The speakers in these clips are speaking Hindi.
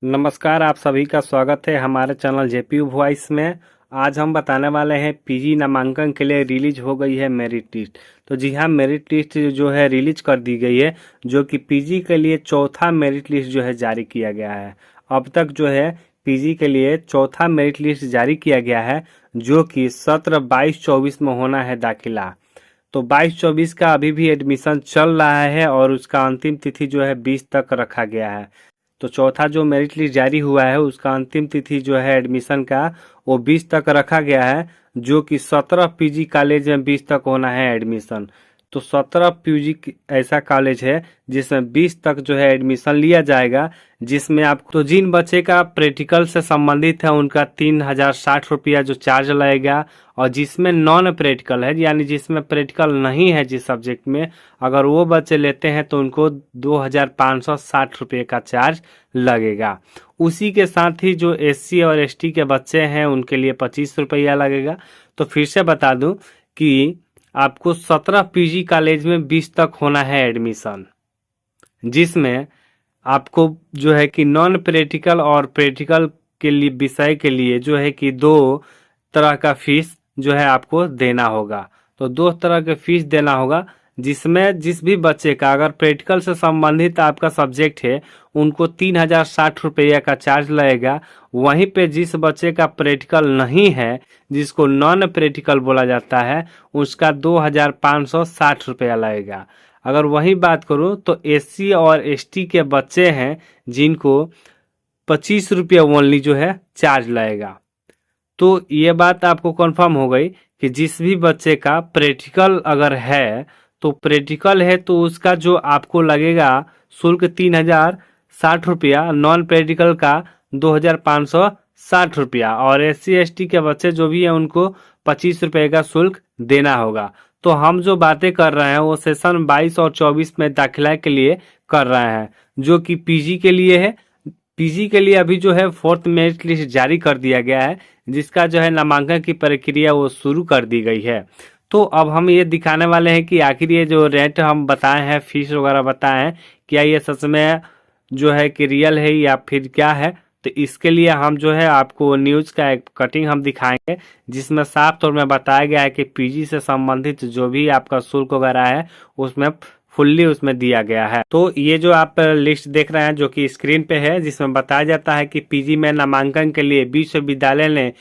नमस्कार, आप सभी का स्वागत है हमारे चैनल जेपीयू वॉइस में। आज हम बताने वाले हैं पीजी नामांकन के लिए रिलीज हो गई है मेरिट लिस्ट। तो जी हाँ, मेरिट लिस्ट जो है रिलीज कर दी गई है, जो कि पीजी के लिए चौथा मेरिट लिस्ट जो है जारी किया गया है। अब तक जो है पीजी के लिए चौथा मेरिट लिस्ट जारी किया गया है, जो कि सत्र 22-24 में होना है दाखिला। तो 22-24 का अभी भी एडमिशन चल रहा है और उसका अंतिम तिथि जो है 20 तक रखा गया है। तो चौथा जो मेरिट लिस्ट जारी हुआ है उसका अंतिम तिथि जो है एडमिशन का वो 20 तक रखा गया है, जो कि 17 पीजी कॉलेज में 20 तक होना है एडमिशन। तो 17 पीजी ऐसा कॉलेज है जिसमें 20 तक जो है एडमिशन लिया जाएगा, जिसमें आपको तो जिन बच्चे का प्रैक्टिकल से संबंधित है उनका 3060 रुपया जो चार्ज लगेगा, और जिसमें नॉन प्रैक्टिकल है यानी जिसमें प्रैक्टिकल नहीं है जिस सब्जेक्ट में, अगर वो बच्चे लेते हैं तो उनको 2560 रुपये का चार्ज लगेगा। उसी के साथ ही जो एससी और एसटी के बच्चे हैं उनके लिए 25 रुपया लगेगा। तो फिर से बता दूं कि आपको 17 पीजी कॉलेज में 20 तक होना है एडमिशन, जिसमें आपको जो है कि नॉन प्रैक्टिकल और प्रैक्टिकल के लिए विषय के लिए जो है कि दो तरह का फीस जो है आपको देना होगा। तो दो तरह के फीस देना होगा, जिसमें जिस भी बच्चे का अगर प्रैक्टिकल से संबंधित आपका सब्जेक्ट है उनको 3060 रुपया का चार्ज लगेगा। वहीं पे जिस बच्चे का प्रैक्टिकल नहीं है, जिसको नॉन प्रैक्टिकल बोला जाता है, उसका 2560 रुपया लगेगा। अगर वही बात करूं तो एससी और एसटी के बच्चे हैं जिनको 25 रुपया ओनली जो है चार्ज लगेगा। तो ये बात आपको कंफर्म हो गई कि जिस भी बच्चे का प्रैक्टिकल अगर है तो प्रैक्टिकल है तो उसका जो आपको लगेगा शुल्क 3060 रुपया, नॉन प्रैक्टिकल का 2560 रुपया, और एससी एसटी के बच्चे जो भी हैं उनको 25 रुपये का शुल्क देना होगा। तो हम जो बातें कर रहे हैं वो सेशन 22 और 24 में दाखिला के लिए कर रहे हैं, जो कि पीजी के लिए है। पीजी के लिए अभी जो है फोर्थ मेरिट लिस्ट जारी कर दिया गया है, जिसका जो है नामांकन की प्रक्रिया वो शुरू कर दी गई है। तो अब हम ये दिखाने वाले हैं कि आखिर ये जो रेट हम बताए हैं, फीस वगैरह बताए हैं, क्या ये सच में जो है कि रियल है या फिर क्या है। तो इसके लिए हम जो है आपको न्यूज का एक कटिंग हम दिखाएंगे, जिसमें साफ तौर में बताया गया है कि पीजी से संबंधित जो भी आपका शुल्क वगैरह है उसमें फुल्ली उसमें दिया गया है। तो ये जो आप लिस्ट देख रहे हैं जो कि स्क्रीन पे है, जिसमें बताया जाता है कि पीजी में नामांकन के लिए विश्वविद्यालय ने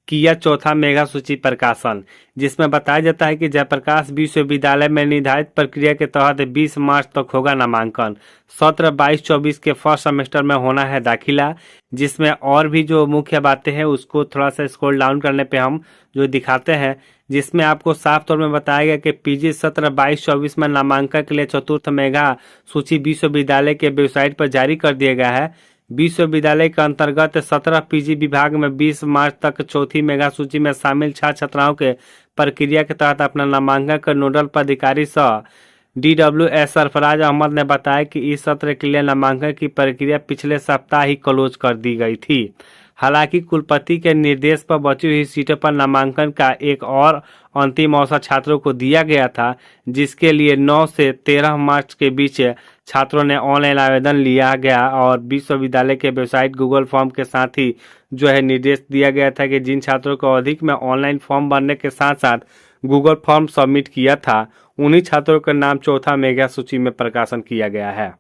किया चौथा मेगा सूची प्रकाशन, जिसमें बताया जाता है कि जयप्रकाश विश्वविद्यालय में निर्धारित प्रक्रिया के तहत 20 मार्च तक होगा नामांकन। सत्र 22-24 के फर्स्ट सेमेस्टर में होना है दाखिला, जिसमें और भी जो मुख्य बातें हैं उसको थोड़ा सा स्क्रॉल डाउन करने पे हम जो दिखाते हैं, जिसमें आपको साफ तौर में बताया गया कि पीजी सत्र 22-24 में नामांकन के लिए चतुर्थ मेगा सूची विश्वविद्यालय के वेबसाइट पर जारी कर दिया गया है। विश्वविद्यालय के अंतर्गत 17 पीजी विभाग में 20 मार्च तक चौथी मेगा सूची में शामिल छात्र छात्राओं के प्रक्रिया के तहत अपना नामांकन कर नोडल पदाधिकारी सह DWS सरफराज अहमद ने बताया कि इस सत्र के लिए नामांकन की प्रक्रिया पिछले सप्ताह ही क्लोज कर दी गई थी। हालांकि कुलपति के निर्देश पर बची हुई सीटों पर नामांकन का एक और अंतिम अवसर छात्रों को दिया गया था, जिसके लिए 9 से 13 मार्च के बीच छात्रों ने ऑनलाइन आवेदन लिया गया, और विश्वविद्यालय के वेबसाइट गूगल फॉर्म के साथ ही जो है निर्देश दिया गया था कि जिन छात्रों को अधिक में ऑनलाइन फॉर्म भरने के साथ साथ गूगल फॉर्म सबमिट किया था, उन्हीं छात्रों का नाम चौथा मेगा सूची में प्रकाशन किया गया है।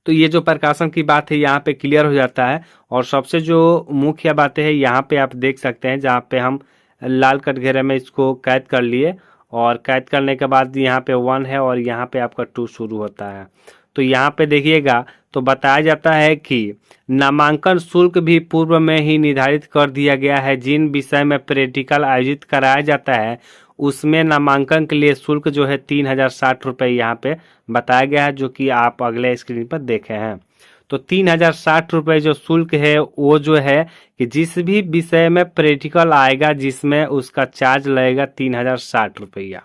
तो ये जो प्रकाशन की बात है यहाँ पे क्लियर हो जाता है। और सबसे जो मुख्य बातें हैं यहाँ पे आप देख सकते हैं, जहाँ पे हम लाल कटघरे में इसको कैद कर लिए, और कैद करने के बाद यहाँ पे 1 है और यहाँ पे आपका 2 शुरू होता है। तो यहाँ पे देखिएगा तो बताया जाता है कि नामांकन शुल्क भी पूर्व में ही निर्धारित कर दिया गया है। जिन विषय में प्रैक्टिकल आयोजित कराया जाता है उसमें नामांकन के लिए शुल्क जो है 3060 रुपये यहाँ पे बताया गया है, जो कि आप अगले स्क्रीन पर देखे हैं। तो 3060 रुपये जो शुल्क है वो जो है कि जिस भी विषय में प्रैक्टिकल आएगा जिसमें उसका चार्ज लगेगा 3060 रुपया।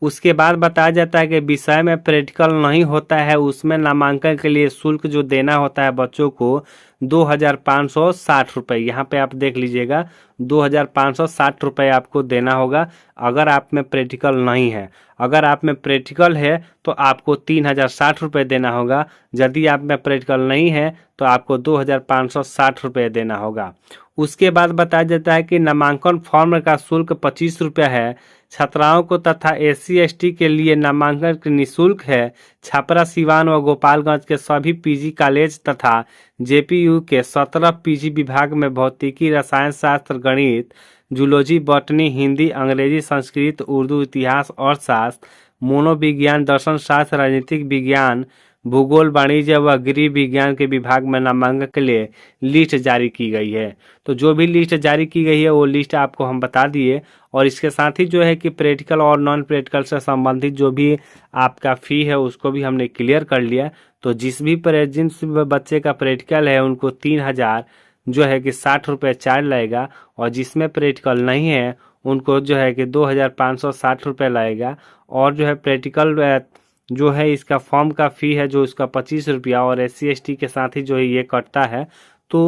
उसके बाद बताया जाता है कि विषय में प्रैक्टिकल नहीं होता है उसमें नामांकन के लिए शुल्क जो देना होता है बच्चों को 2,560 रुपये। यहाँ पे आप देख लीजिएगा 2,560 रुपये आपको देना होगा अगर आप में प्रैक्टिकल नहीं है। अगर आप में प्रैक्टिकल है तो आपको 3,060 रुपये देना होगा। यदि आप में प्रैक्टिकल नहीं है तो आपको 2,560 रुपये देना होगा। उसके बाद बताया जाता है कि नामांकन फॉर्म का शुल्क 25 रुपये है। छात्राओं को तथा SC/ST के लिए नामांकन निःशुल्क है। छपरा, सिवान व गोपालगंज के सभी PG कॉलेज तथा JPU के 17 PG विभाग में भौतिकी, रसायन शास्त्र, गणित, जूलॉजी, बॉटनी, हिंदी, अंग्रेजी, संस्कृत, उर्दू, इतिहास, अर्थशास्त्र, मनोविज्ञान, दर्शन शास्त्र, राजनीतिक विज्ञान, भूगोल, वाणिज्य व गृह विज्ञान के विभाग में नामांकन के लिए लिस्ट जारी की गई है। तो जो भी लिस्ट जारी की गई है वो लिस्ट आपको हम बता दिए। और इसके साथ ही जो है कि प्रैक्टिकल और नॉन प्रैक्टिकल से संबंधित जो भी आपका फ़ी है उसको भी हमने क्लियर कर लिया। तो जिस बच्चे का प्रैक्टिकल है उनको 3,000 जो है कि 60 रुपये चार्ज लगेगा, और जिसमें प्रैक्टिकल नहीं है उनको जो है कि 2,560 रुपये लगेगा। और जो है प्रैक्टिकल जो है इसका फॉर्म का फ़ी है जो इसका 25 रुपया, और SC/ST के साथ ही जो है ये कटता है। तो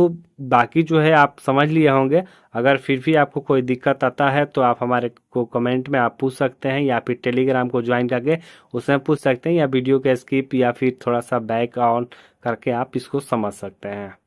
बाकी जो है आप समझ लिए होंगे। अगर फिर भी आपको कोई दिक्कत आता है तो आप हमारे को कमेंट में आप पूछ सकते हैं, या फिर टेलीग्राम को ज्वाइन करके उसमें पूछ सकते हैं, या वीडियो के स्किप या फिर थोड़ा सा बैक ऑन करके आप इसको समझ सकते हैं।